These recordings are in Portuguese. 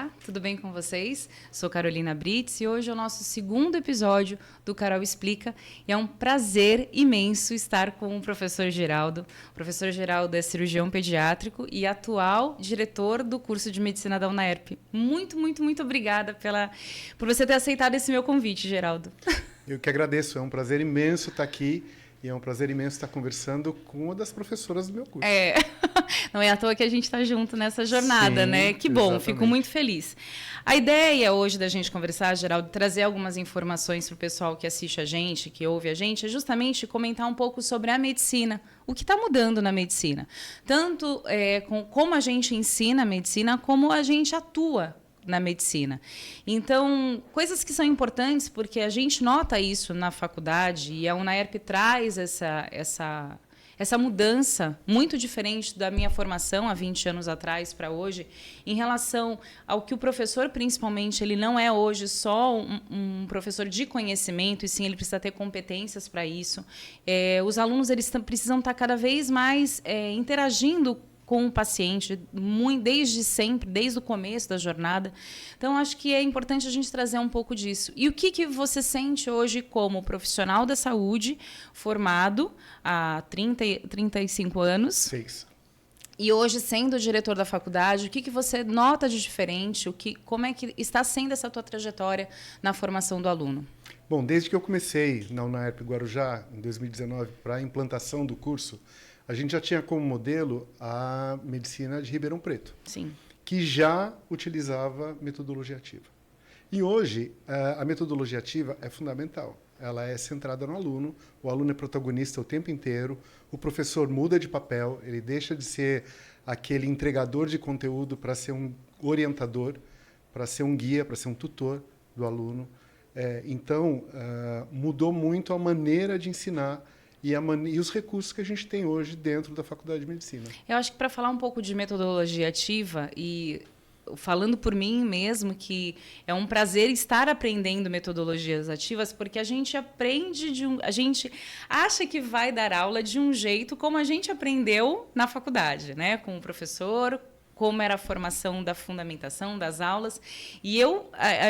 Olá, tudo bem com vocês? Sou Carolina Brits e hoje é o nosso segundo episódio do Carol Explica. E é um prazer imenso estar com o professor Geraldo. O professor Geraldo é cirurgião pediátrico e atual diretor do curso de medicina da UNAERP. Muito, muito, muito obrigada por você ter aceitado esse meu convite, Geraldo. Eu que agradeço, é um prazer imenso estar aqui e é um prazer imenso estar conversando com uma das professoras do meu curso. Não é à toa que a gente está junto nessa jornada, Sim, né? Que bom, exatamente. fico muito feliz. A ideia hoje da gente conversar, Geraldo, trazer algumas informações para o pessoal que assiste a gente, que ouve a gente, é justamente comentar um pouco sobre a medicina, o que está mudando na medicina. Tanto como a gente ensina a medicina, como a gente atua na medicina. Então, coisas que são importantes, porque a gente nota isso na faculdade, e a UNAERP traz essa mudança muito diferente da minha formação há 20 anos atrás para hoje, em relação ao que o professor, principalmente, ele não é hoje só um professor de conhecimento, e sim ele precisa ter competências para isso. Os alunos eles precisam estar cada vez mais interagindo com o paciente, desde sempre, desde o começo da jornada. Então, acho que é importante a gente trazer um pouco disso. E o que você sente hoje como profissional da saúde, formado há 35 anos? 6. E hoje, sendo diretor da faculdade, o que você nota de diferente? Como é que está sendo essa tua trajetória na formação do aluno? Bom, desde que eu comecei na UNAERP Guarujá, em 2019, para a implantação do curso, a gente já tinha como modelo a medicina de Ribeirão Preto, Sim. que já utilizava metodologia ativa. E hoje, a metodologia ativa é fundamental. Ela é centrada no aluno, o aluno é protagonista o tempo inteiro, o professor muda de papel, ele deixa de ser aquele entregador de conteúdo para ser um orientador, para ser um guia, para ser um tutor do aluno. Então, mudou muito a maneira de ensinar e os recursos que a gente tem hoje dentro da Faculdade de Medicina. Eu acho que para falar um pouco de metodologia ativa, e falando por mim mesmo, que é um prazer estar aprendendo metodologias ativas, porque a gente aprende a gente acha que vai dar aula de um jeito como a gente aprendeu na faculdade, né? Com o professor, como era a formação da fundamentação das aulas. E eu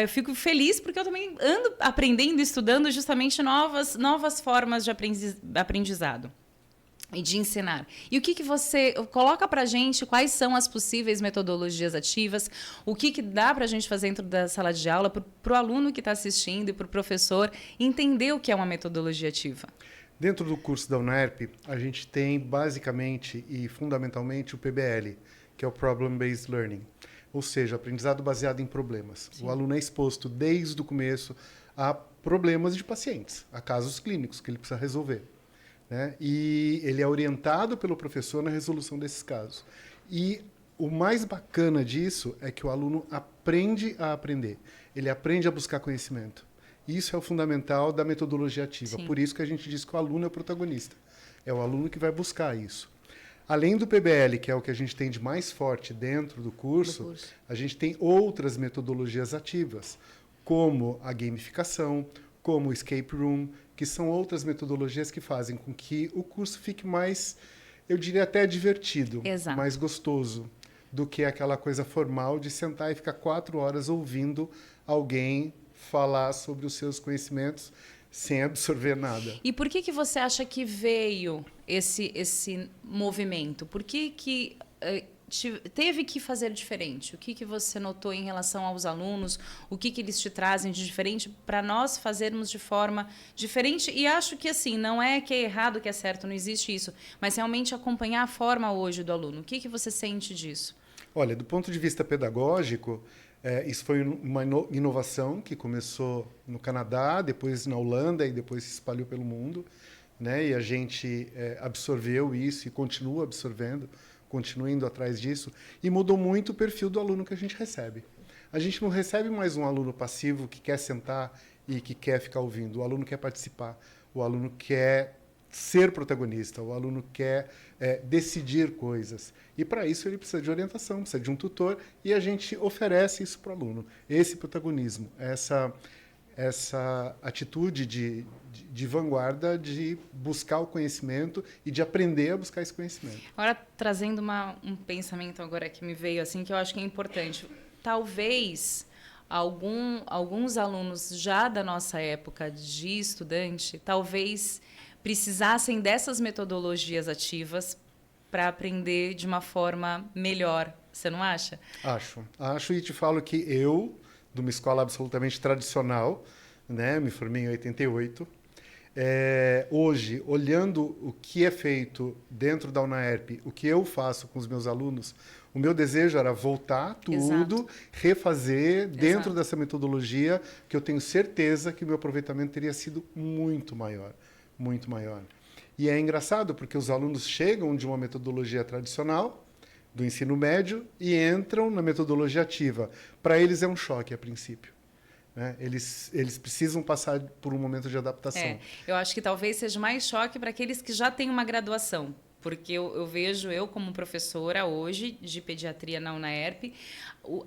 fico feliz porque eu também ando aprendendo, estudando justamente novas formas de aprendizado e de ensinar. E o que você coloca para a gente, quais são as possíveis metodologias ativas, o que dá para a gente fazer dentro da sala de aula para o aluno que está assistindo e para o professor entender o que é uma metodologia ativa? Dentro do curso da UNAERP, a gente tem basicamente e fundamentalmente o PBL, que é o Problem Based Learning, ou seja, aprendizado baseado em problemas. Sim. O aluno é exposto desde o começo a problemas de pacientes, a casos clínicos que ele precisa resolver, né? E ele é orientado pelo professor na resolução desses casos. E o mais bacana disso é que o aluno aprende a aprender, ele aprende a buscar conhecimento. Isso é o fundamental da metodologia ativa. Sim. Por isso que a gente diz que o aluno é o protagonista. É o aluno que vai buscar isso. Além do PBL, que é o que a gente tem de mais forte dentro do curso, a gente tem outras metodologias ativas, como a gamificação, como o escape room, que são outras metodologias que fazem com que o curso fique mais, eu diria até divertido, Exato. Mais gostoso, do que aquela coisa formal de sentar e ficar 4 horas ouvindo alguém falar sobre os seus conhecimentos sem absorver nada. E por que você acha que veio esse movimento? Por que teve que fazer diferente? O que você notou em relação aos alunos? O que eles te trazem de diferente para nós fazermos de forma diferente? E acho que assim, não é que é errado, que é certo, não existe isso, mas realmente acompanhar a forma hoje do aluno. O que você sente disso? Olha, do ponto de vista pedagógico, isso foi uma inovação que começou no Canadá, depois na Holanda e depois se espalhou pelo mundo, né? E a gente absorveu isso e continua absorvendo, continua indo atrás disso, e mudou muito o perfil do aluno que a gente recebe. A gente não recebe mais um aluno passivo que quer sentar e que quer ficar ouvindo. O aluno quer participar, o aluno quer ser protagonista, o aluno quer decidir coisas. E para isso ele precisa de orientação, precisa de um tutor, e a gente oferece isso para o aluno. Esse protagonismo, essa atitude de vanguarda de buscar o conhecimento e de aprender a buscar esse conhecimento. Agora, trazendo um pensamento agora que me veio, assim, que eu acho que é importante. talvez alguns alunos já da nossa época de estudante, talvez precisassem dessas metodologias ativas para aprender de uma forma melhor. Você não acha? Acho, e te falo que eu, de uma escola absolutamente tradicional, né, me formei em 88, hoje, olhando o que é feito dentro da UNAERP, o que eu faço com os meus alunos, o meu desejo era voltar tudo, Exato. refazer dentro Exato. dessa metodologia, que eu tenho certeza que o meu aproveitamento teria sido muito maior, muito maior. E é engraçado, porque os alunos chegam de uma metodologia tradicional, do ensino médio, e entram na metodologia ativa. Para eles é um choque a princípio. Né? Eles precisam passar por um momento de adaptação. Eu acho que talvez seja mais choque para aqueles que já têm uma graduação. Porque eu vejo, eu como professora hoje de pediatria na UNAERP,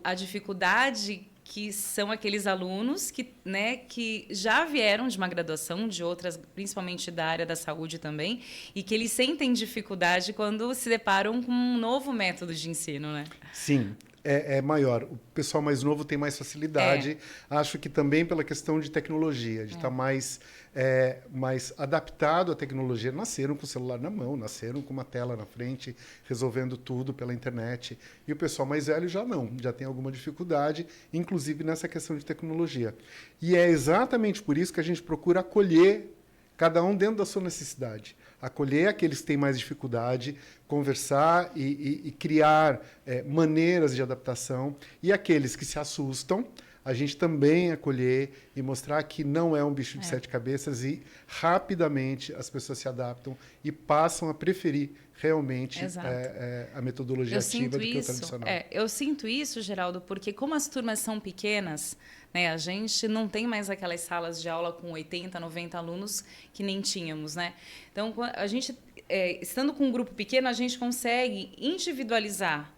a dificuldade que são aqueles alunos que, né, que já vieram de uma graduação, de outras, principalmente da área da saúde também, e que eles sentem dificuldade quando se deparam com um novo método de ensino, né? Sim, é maior. O pessoal mais novo tem mais facilidade. Acho que também pela questão de tecnologia, de estar mais adaptado à tecnologia. Nasceram com o celular na mão, nasceram com uma tela na frente, resolvendo tudo pela internet. E o pessoal mais velho já não, já tem alguma dificuldade, inclusive nessa questão de tecnologia. E é exatamente por isso que a gente procura acolher cada um dentro da sua necessidade. Acolher aqueles que têm mais dificuldade, conversar e criar maneiras de adaptação. E aqueles que se assustam, a gente também acolher e mostrar que não é um bicho de sete cabeças e rapidamente as pessoas se adaptam e passam a preferir realmente a metodologia ativa do que o tradicional. Eu sinto isso, Geraldo, porque como as turmas são pequenas, né, a gente não tem mais aquelas salas de aula com 80, 90 alunos que nem tínhamos, né? Então, a gente, estando com um grupo pequeno, a gente consegue individualizar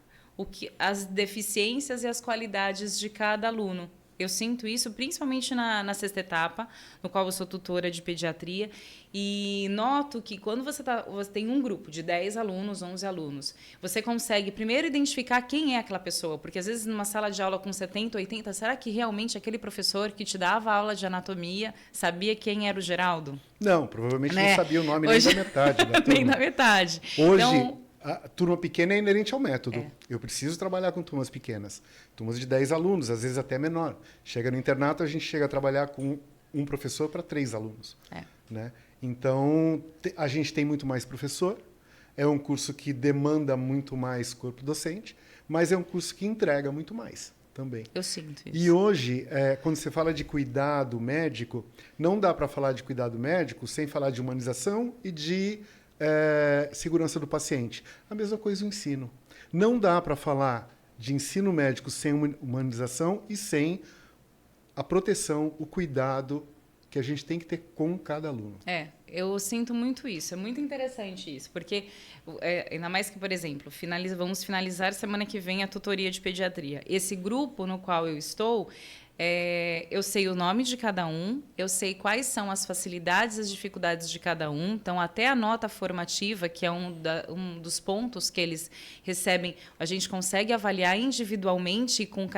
as deficiências e as qualidades de cada aluno. Eu sinto isso principalmente na sexta etapa, no qual eu sou tutora de pediatria, e noto que quando você tem um grupo de 10 alunos, 11 alunos, você consegue primeiro identificar quem é aquela pessoa, porque às vezes numa sala de aula com 70, 80, será que realmente aquele professor que te dava aula de anatomia sabia quem era o Geraldo? Não, provavelmente Né? não sabia o nome nem da metade da turma. Nem da metade. Hoje, então, a turma pequena é inerente ao método. Eu preciso trabalhar com turmas pequenas. Turmas de 10 alunos, às vezes até menor. Chega no internato, a gente chega a trabalhar com um professor para 3 alunos. Né? Então, a gente tem muito mais professor. É um curso que demanda muito mais corpo docente, mas é um curso que entrega muito mais também. Eu sinto isso. E hoje, quando você fala de cuidado médico, não dá para falar de cuidado médico sem falar de humanização e de segurança do paciente. A mesma coisa o ensino. Não dá para falar de ensino médico sem humanização e sem a proteção, o cuidado que a gente tem que ter com cada aluno. Eu sinto muito isso. É muito interessante isso, porque ainda mais que, por exemplo, vamos finalizar semana que vem a tutoria de pediatria. Esse grupo no qual eu estou, eu sei o nome de cada um, eu sei quais são as facilidades e as dificuldades de cada um. Então, até a nota formativa, que é um dos pontos que eles recebem, a gente consegue avaliar individualmente com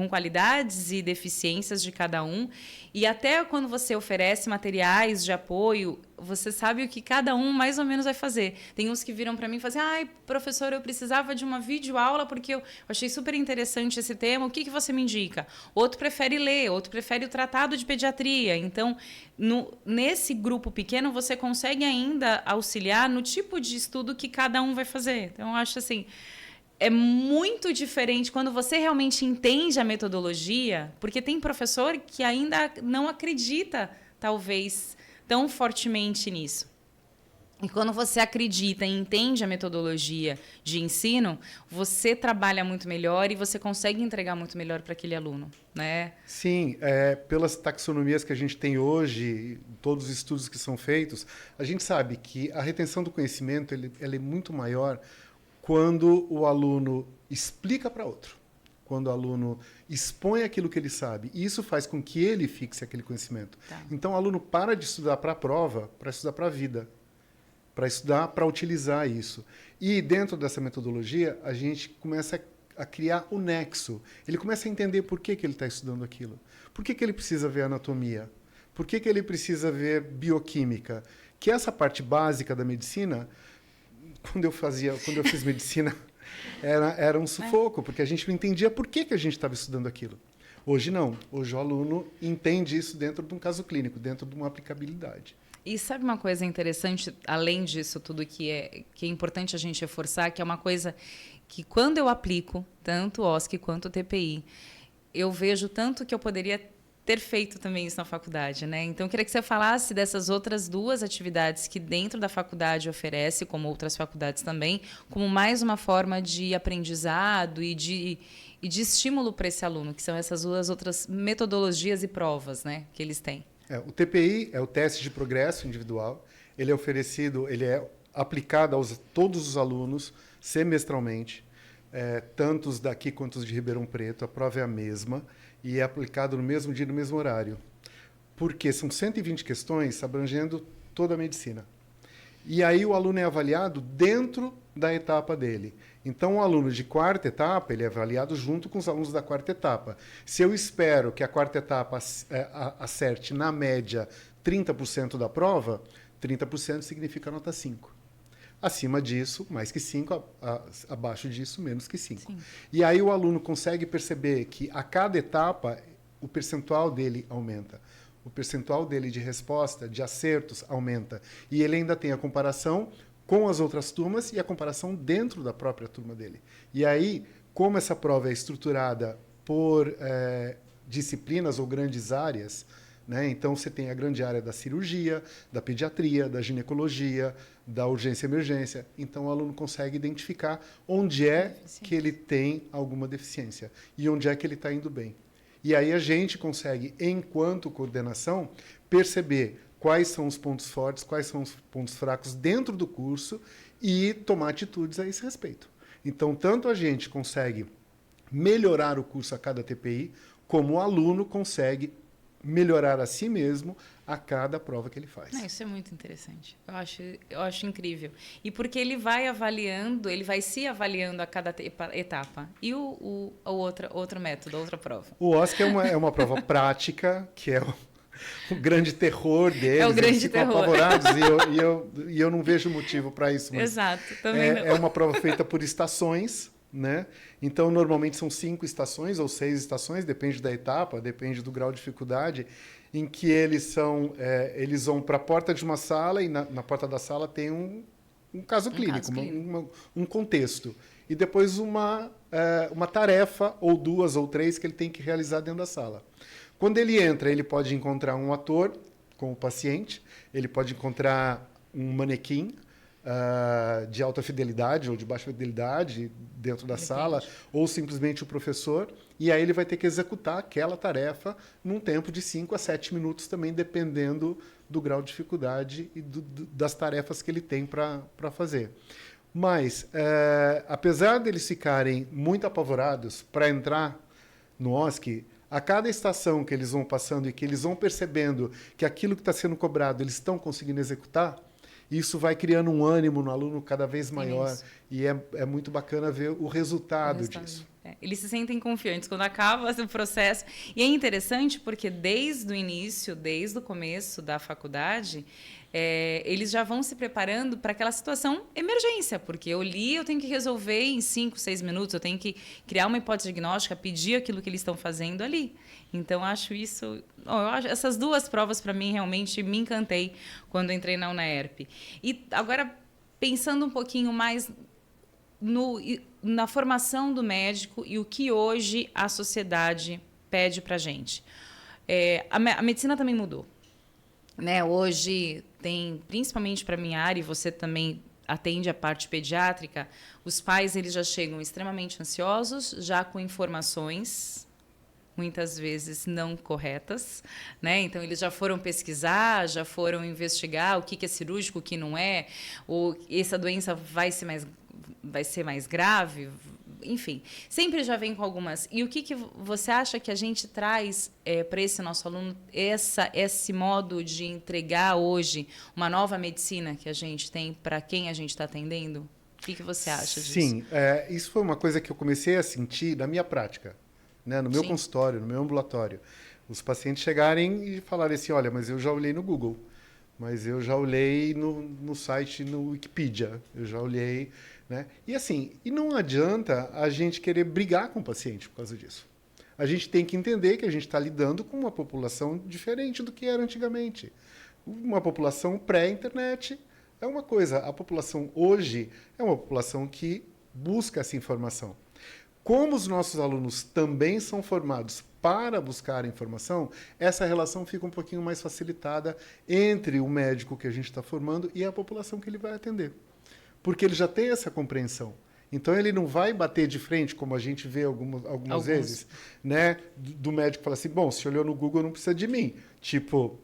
qualidades e deficiências de cada um. E até quando você oferece materiais de apoio, você sabe o que cada um mais ou menos vai fazer. Tem uns que viram para mim e falam assim, professor, eu precisava de uma videoaula porque eu achei super interessante esse tema, o que você me indica? Outro prefere ler, outro prefere o tratado de pediatria. Então, nesse grupo pequeno, você consegue ainda auxiliar no tipo de estudo que cada um vai fazer. Então, eu acho assim, é muito diferente quando você realmente entende a metodologia, porque tem professor que ainda não acredita, talvez, tão fortemente nisso. E quando você acredita e entende a metodologia de ensino, você trabalha muito melhor e você consegue entregar muito melhor para aquele aluno, né? Sim, pelas taxonomias que a gente tem hoje, todos os estudos que são feitos, a gente sabe que a retenção do conhecimento ela é muito maior quando o aluno explica para outro, quando o aluno expõe aquilo que ele sabe. E isso faz com que ele fixe aquele conhecimento. Então, o aluno para de estudar para a prova para estudar para a vida, para estudar para utilizar isso. E dentro dessa metodologia, a gente começa a criar o nexo. Ele começa a entender por que ele está estudando aquilo. Por que ele precisa ver anatomia? Por que ele precisa ver bioquímica? Que essa parte básica da medicina, quando eu fiz medicina, era um sufoco, porque a gente não entendia por que a gente estava estudando aquilo. Hoje não. Hoje o aluno entende isso dentro de um caso clínico, dentro de uma aplicabilidade. E sabe uma coisa interessante, além disso tudo que é importante a gente reforçar, que é uma coisa que quando eu aplico, tanto o OSCE quanto o TPI, eu vejo tanto que eu poderia ter feito também isso na faculdade, né? Então, eu queria que você falasse dessas outras duas atividades que dentro da faculdade oferece, como outras faculdades também, como mais uma forma de aprendizado e de estímulo para esse aluno, que são essas duas outras metodologias e provas, né, que eles têm. O TPI é o teste de progresso individual. Ele é aplicado a todos os alunos semestralmente, tanto os daqui quanto os de Ribeirão Preto. A prova é a mesma e é aplicado no mesmo dia, no mesmo horário. Porque são 120 questões abrangendo toda a medicina. E aí o aluno é avaliado dentro da etapa dele. Então, o aluno de quarta etapa, ele é avaliado junto com os alunos da quarta etapa. Se eu espero que a quarta etapa acerte, na média, 30% da prova, 30% significa nota 5. Acima disso, mais que 5, abaixo disso, menos que 5. Sim. E aí o aluno consegue perceber que a cada etapa o percentual dele aumenta. O percentual dele de resposta, de acertos, aumenta. E ele ainda tem a comparação com as outras turmas e a comparação dentro da própria turma dele. E aí, como essa prova é estruturada por disciplinas ou grandes áreas, né? Então, você tem a grande área da cirurgia, da pediatria, da ginecologia, da urgência e emergência. Então, o aluno consegue identificar onde é que ele tem alguma deficiência e onde é que ele está indo bem. E aí a gente consegue, enquanto coordenação, perceber quais são os pontos fortes, quais são os pontos fracos dentro do curso e tomar atitudes a esse respeito. Então, tanto a gente consegue melhorar o curso a cada TPI, como o aluno consegue melhorar a si mesmo a cada prova que ele faz. Isso é muito interessante. Eu acho incrível. E porque ele vai avaliando, ele vai se avaliando a cada etapa. E o outro método, a outra prova? O OSCE é uma prova prática, que é o grande terror deles. É o grande eles ficam terror. apavorados e eu não vejo motivo para isso. Mas exato. Também não. É uma prova feita por estações, né? Então, normalmente são 5 estações ou 6 estações, depende da etapa, depende do grau de dificuldade, em que eles vão para a porta de uma sala e na porta da sala tem um caso clínico, um contexto. E depois uma tarefa, ou 2 ou 3, que ele tem que realizar dentro da sala. Quando ele entra, ele pode encontrar um ator com o paciente, ele pode encontrar um manequim, de alta fidelidade ou de baixa fidelidade dentro da sala, ou simplesmente o professor, e aí ele vai ter que executar aquela tarefa num tempo de 5 a 7 minutos também, dependendo do grau de dificuldade e das tarefas que ele tem para fazer. Mas, apesar deles ficarem muito apavorados para entrar no OSCE, a cada estação que eles vão passando e que eles vão percebendo que aquilo que está sendo cobrado eles estão conseguindo executar, isso vai criando um ânimo no aluno cada vez maior. Isso. E é muito bacana ver o resultado disso. Eles se sentem confiantes quando acaba o processo. E é interessante porque desde o início, desde o começo da faculdade, eles já vão se preparando para aquela situação emergência, porque eu tenho que resolver em 5, 6 minutos, eu tenho que criar uma hipótese diagnóstica, pedir aquilo que eles estão fazendo ali. Então, acho essas duas provas, para mim, realmente me encantei quando entrei na UNAERP. E agora, pensando um pouquinho mais na formação do médico e o que hoje a sociedade pede para a gente. A medicina também mudou. Né? Hoje tem, principalmente para a minha área, e você também atende a parte pediátrica, os pais eles já chegam extremamente ansiosos, já com informações muitas vezes não corretas, né? Então eles já foram pesquisar, já foram investigar o que é cirúrgico, o que não é, ou essa doença vai ser mais grave, enfim, sempre já vem com algumas. E o que você acha que a gente traz para esse nosso aluno, esse modo de entregar hoje uma nova medicina que a gente tem para quem a gente está atendendo? O que você acha disso? Sim, isso foi uma coisa que eu comecei a sentir na minha prática, né? No meu consultório, no meu ambulatório. Os pacientes chegarem e falarem assim, olha, mas eu já olhei no Google, mas eu já olhei no site, no Wikipedia, eu já olhei, né? E assim, e não adianta a gente querer brigar com o paciente por causa disso. A gente tem que entender que a gente está lidando com uma população diferente do que era antigamente. Uma população pré-internet é uma coisa. A população hoje é uma população que busca essa informação. Como os nossos alunos também são formados para buscar informação, essa relação fica um pouquinho mais facilitada entre o médico que a gente está formando e a população que ele vai atender. Porque ele já tem essa compreensão. Então, ele não vai bater de frente, como a gente vê algumas vezes, né? Do médico falar assim, bom, se olhou no Google, não precisa de mim. Tipo,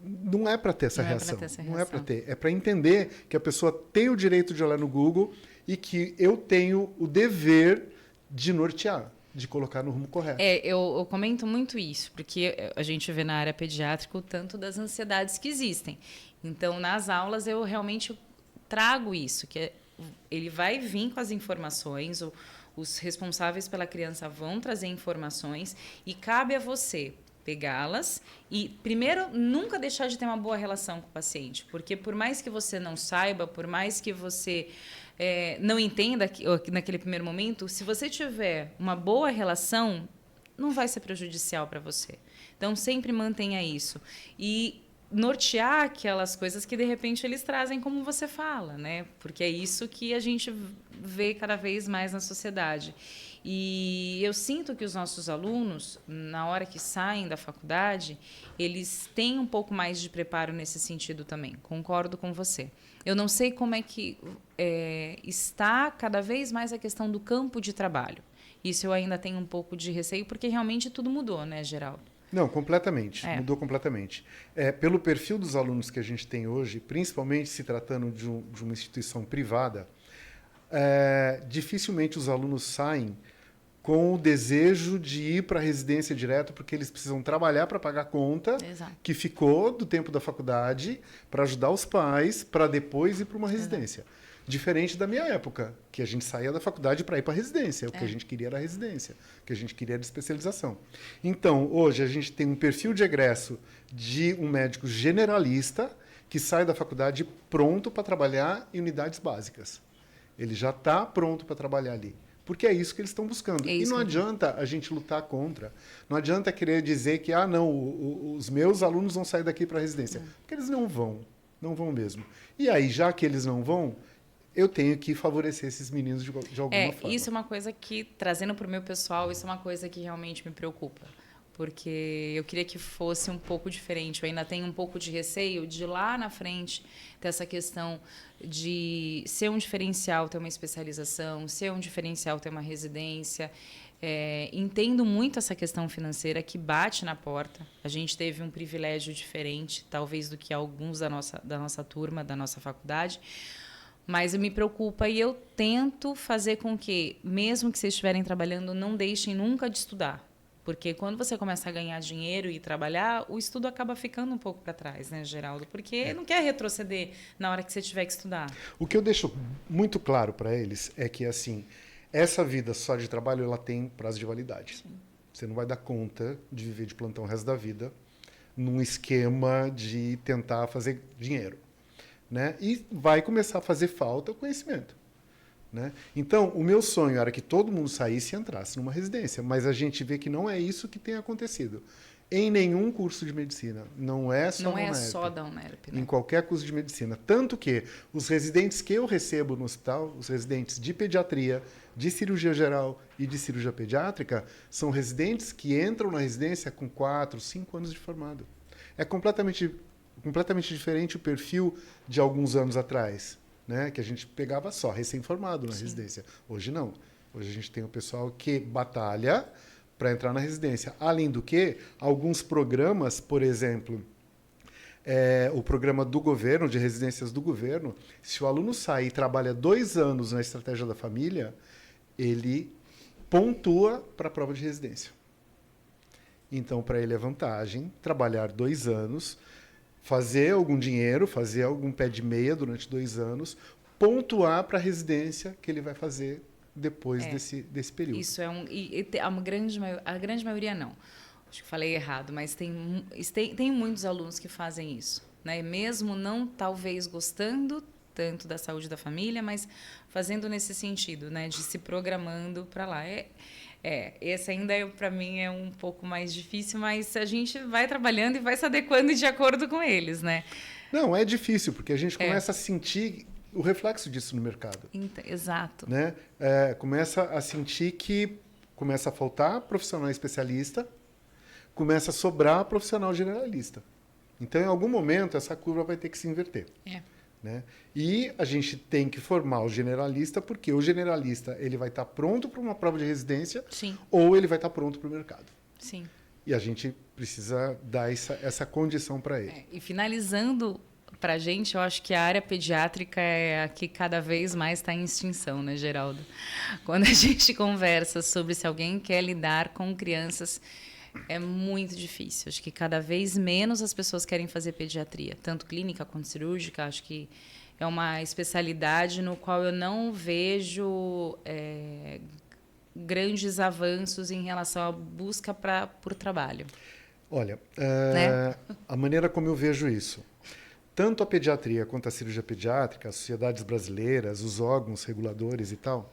não é para ter essa reação. Não é para ter. É para entender que a pessoa tem o direito de olhar no Google e que eu tenho o dever de nortear, de colocar no rumo correto. Eu comento muito isso, porque a gente vê na área pediátrica o tanto das ansiedades que existem. Então, nas aulas, eu realmente trago isso, que ele vai vir com as informações, os responsáveis pela criança vão trazer informações e cabe a você pegá-las e, primeiro, nunca deixar de ter uma boa relação com o paciente, porque por mais que você não saiba, por mais que você não entenda naquele primeiro momento, se você tiver uma boa relação, não vai ser prejudicial para você. Então, sempre mantenha isso. E nortear aquelas coisas que, de repente, eles trazem como você fala, né? Porque é isso que a gente vê cada vez mais na sociedade. E eu sinto que os nossos alunos, na hora que saem da faculdade, eles têm um pouco mais de preparo nesse sentido também. Concordo com você. Eu não sei como é que está cada vez mais a questão do campo de trabalho. Isso eu ainda tenho um pouco de receio, porque realmente tudo mudou, né, Geraldo? Não, completamente. Mudou completamente. Pelo perfil dos alunos que a gente tem hoje, principalmente se tratando de uma instituição privada, dificilmente os alunos saem com o desejo de ir para a residência direto, porque eles precisam trabalhar para pagar a conta que ficou do tempo da faculdade, para ajudar os pais, para depois ir para uma residência. Diferente da minha época, que a gente saía da faculdade para ir para a residência. O que a gente queria era a residência, o que a gente queria era especialização. Então, hoje, a gente tem um perfil de egresso de um médico generalista que sai da faculdade pronto para trabalhar em unidades básicas. Ele já está pronto para trabalhar ali. Porque é isso que eles estão buscando. E não adianta a gente lutar contra. Não adianta querer dizer que, os meus alunos vão sair daqui para a residência. Porque eles não vão. Não vão mesmo. E aí, já que eles não vão, eu tenho que favorecer esses meninos de alguma forma. Isso é uma coisa que, trazendo para o meu pessoal, isso é uma coisa que realmente me preocupa. Porque eu queria que fosse um pouco diferente. Eu ainda tenho um pouco de receio de lá na frente ter essa questão de ser um diferencial, ter uma especialização, ser um diferencial, ter uma residência. Entendo muito essa questão financeira que bate na porta. A gente teve um privilégio diferente, talvez, do que alguns da nossa turma, da nossa faculdade. Mas me preocupa e eu tento fazer com que, mesmo que vocês estiverem trabalhando, não deixem nunca de estudar. Porque quando você começa a ganhar dinheiro e trabalhar, o estudo acaba ficando um pouco para trás, né, Geraldo? Porque não quer retroceder na hora que você tiver que estudar. O que eu deixo muito claro para eles é que, assim, essa vida só de trabalho, ela tem prazo de validade. Sim. Você não vai dar conta de viver de plantão o resto da vida num esquema de tentar fazer dinheiro, né? E vai começar a fazer falta o conhecimento. Né? Então, o meu sonho era que todo mundo saísse e entrasse numa residência, mas a gente vê que não é isso que tem acontecido. Em nenhum curso de medicina. Não é só não é só da UNERP. Né? Em qualquer curso de medicina. Tanto que os residentes que eu recebo no hospital, os residentes de pediatria, de cirurgia geral e de cirurgia pediátrica, são residentes que entram na residência com 4, 5 anos de formado. É completamente diferente o perfil de alguns anos atrás. Né, que a gente pegava só recém-formado na residência. Hoje não. Hoje a gente tem o pessoal que batalha para entrar na residência. Além do que, alguns programas, por exemplo, o programa do governo, de residências do governo, se o aluno sai e trabalha 2 anos na estratégia da família, ele pontua para a prova de residência. Então, para ele é vantagem trabalhar 2 anos, fazer algum dinheiro, fazer algum pé de meia durante 2 anos, pontuar para a residência que ele vai fazer depois desse período. Isso é a grande maioria não. Acho que falei errado, mas tem muitos alunos que fazem isso, né? Mesmo não talvez gostando tanto da saúde da família, mas fazendo nesse sentido, né? De se programando para lá. Esse ainda para mim é um pouco mais difícil, mas a gente vai trabalhando e vai se adequando de acordo com eles, né? Não, é difícil, porque a gente começa a sentir o reflexo disso no mercado. Exato. Né? Começa a sentir que começa a faltar profissional especialista, começa a sobrar profissional generalista. Então, em algum momento, essa curva vai ter que se inverter. Né? E a gente tem que formar o generalista, porque o generalista ele vai estar pronto para uma prova de residência. Sim. Ou ele vai estar pronto para o mercado. Sim. E a gente precisa dar essa condição para ele. E finalizando, para a gente, eu acho que a área pediátrica é a que cada vez mais está em extinção, né, Geraldo? Quando a gente conversa sobre se alguém quer lidar com crianças, é muito difícil. Acho que cada vez menos as pessoas querem fazer pediatria, tanto clínica quanto cirúrgica. Acho que é uma especialidade no qual eu não vejo grandes avanços em relação à busca por trabalho. Olha, né? A maneira como eu vejo isso, tanto a pediatria quanto a cirurgia pediátrica, as sociedades brasileiras, os órgãos reguladores e tal,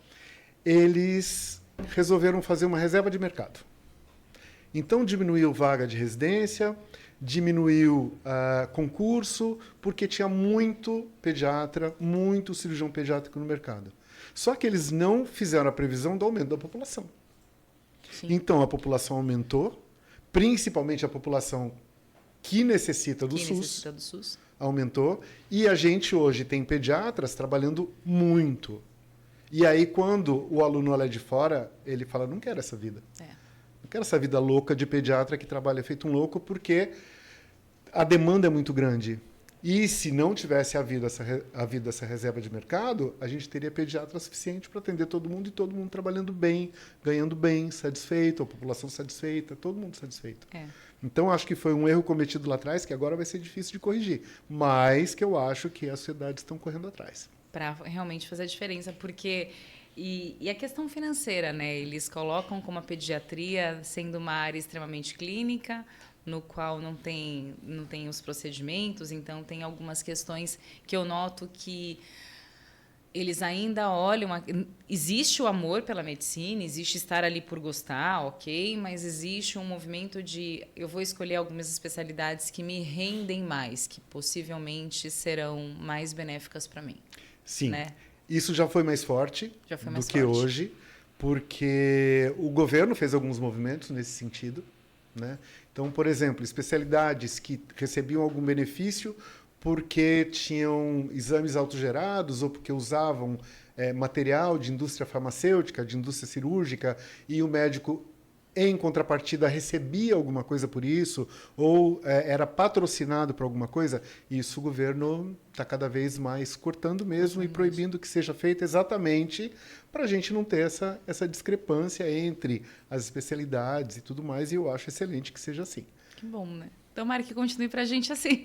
eles resolveram fazer uma reserva de mercado. Então, diminuiu vaga de residência, diminuiu concurso, porque tinha muito pediatra, muito cirurgião pediátrico no mercado. Só que eles não fizeram a previsão do aumento da população. Sim. Então, a população aumentou, principalmente a população que necessita do SUS, aumentou, e a gente hoje tem pediatras trabalhando muito. E aí, quando o aluno olha de fora, ele fala, não quero essa vida. Não quero essa vida louca de pediatra que trabalha feito um louco, porque a demanda é muito grande. E se não tivesse havido essa reserva de mercado, a gente teria pediatra suficiente para atender todo mundo e todo mundo trabalhando bem, ganhando bem, satisfeito, a população satisfeita, todo mundo satisfeito. Então, acho que foi um erro cometido lá atrás, que agora vai ser difícil de corrigir, mas que eu acho que as sociedades estão correndo atrás. Para realmente fazer a diferença, porque... E a questão financeira, né? Eles colocam como a pediatria sendo uma área extremamente clínica, no qual não tem os procedimentos, então tem algumas questões que eu noto que eles ainda olham... Existe o amor pela medicina, existe estar ali por gostar, ok, mas existe um movimento de... Eu vou escolher algumas especialidades que me rendem mais, que possivelmente serão mais benéficas para mim. Sim, né? Isso já foi mais forte do que hoje, porque o governo fez alguns movimentos nesse sentido, né? Então, por exemplo, especialidades que recebiam algum benefício porque tinham exames autogerados ou porque usavam material de indústria farmacêutica, de indústria cirúrgica, e o médico, em contrapartida, recebia alguma coisa por isso, ou era patrocinado por alguma coisa, isso o governo está cada vez mais cortando mesmo e proibindo que seja feito, exatamente para a gente não ter essa discrepância entre as especialidades e tudo mais, e eu acho excelente que seja assim. Que bom, né? Tomara que continue para a gente assim.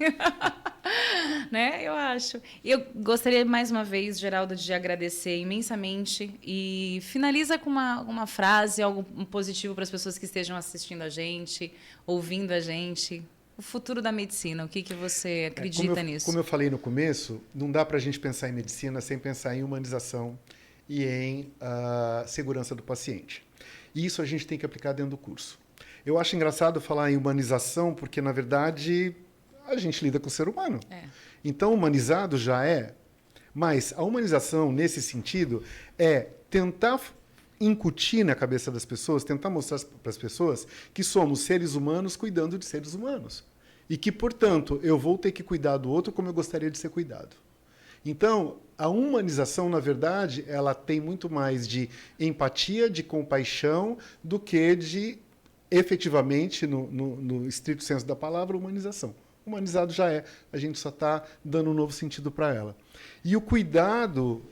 Né? Eu acho. Eu gostaria, mais uma vez, Geraldo, de agradecer imensamente e finaliza com uma frase, algo positivo para as pessoas que estejam assistindo a gente, ouvindo a gente. O futuro da medicina, o que você acredita nisso? Como eu falei no começo, não dá para a gente pensar em medicina sem pensar em humanização e em segurança do paciente. E isso a gente tem que aplicar dentro do curso. Eu acho engraçado falar em humanização porque, na verdade, a gente lida com o ser humano. Então, humanizado já é. Mas a humanização, nesse sentido, é tentar incutir na cabeça das pessoas, tentar mostrar para as pessoas que somos seres humanos cuidando de seres humanos. E que, portanto, eu vou ter que cuidar do outro como eu gostaria de ser cuidado. Então, a humanização, na verdade, ela tem muito mais de empatia, de compaixão, do que de, efetivamente, no estrito senso da palavra, humanização. Humanizado já é, a gente só está dando um novo sentido para ela. E o cuidado,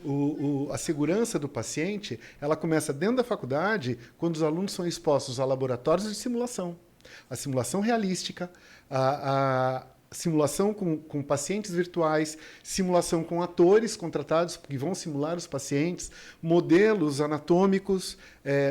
a segurança do paciente, ela começa dentro da faculdade, quando os alunos são expostos a laboratórios de simulação. A simulação realística, a simulação com pacientes virtuais, simulação com atores contratados que vão simular os pacientes, modelos anatômicos,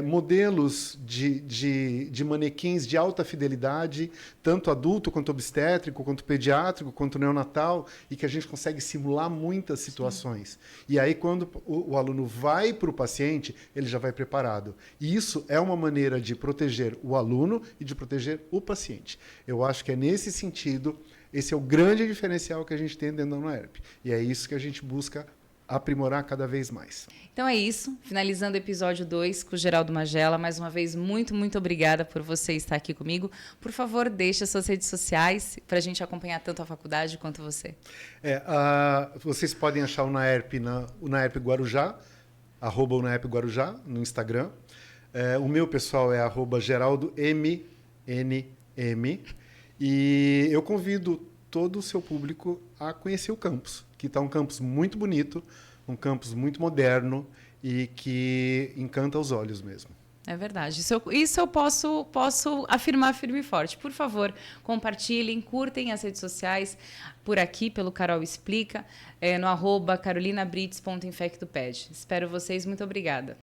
modelos de manequins de alta fidelidade, tanto adulto quanto obstétrico, quanto pediátrico, quanto neonatal, e que a gente consegue simular muitas situações. Sim. E aí, quando o aluno vai para o paciente, ele já vai preparado. E isso é uma maneira de proteger o aluno e de proteger o paciente. Eu acho que é nesse sentido. Esse é o grande diferencial que a gente tem dentro da UNAERP. E é isso que a gente busca aprimorar cada vez mais. Então é isso. Finalizando o episódio 2 com o Geraldo Magela. Mais uma vez, muito, muito obrigada por você estar aqui comigo. Por favor, deixe as suas redes sociais para a gente acompanhar tanto a faculdade quanto você. Vocês podem achar o UNAERP na UNAERP Guarujá, @UNAERP Guarujá, no Instagram. O meu pessoal é @GeraldoMNM. E eu convido todo o seu público a conhecer o campus, que está um campus muito bonito, um campus muito moderno e que encanta os olhos mesmo. É verdade. Isso eu posso afirmar firme e forte. Por favor, compartilhem, curtem as redes sociais por aqui, pelo Carol Explica, no @carolinabrits.infectoped. Espero vocês. Muito obrigada.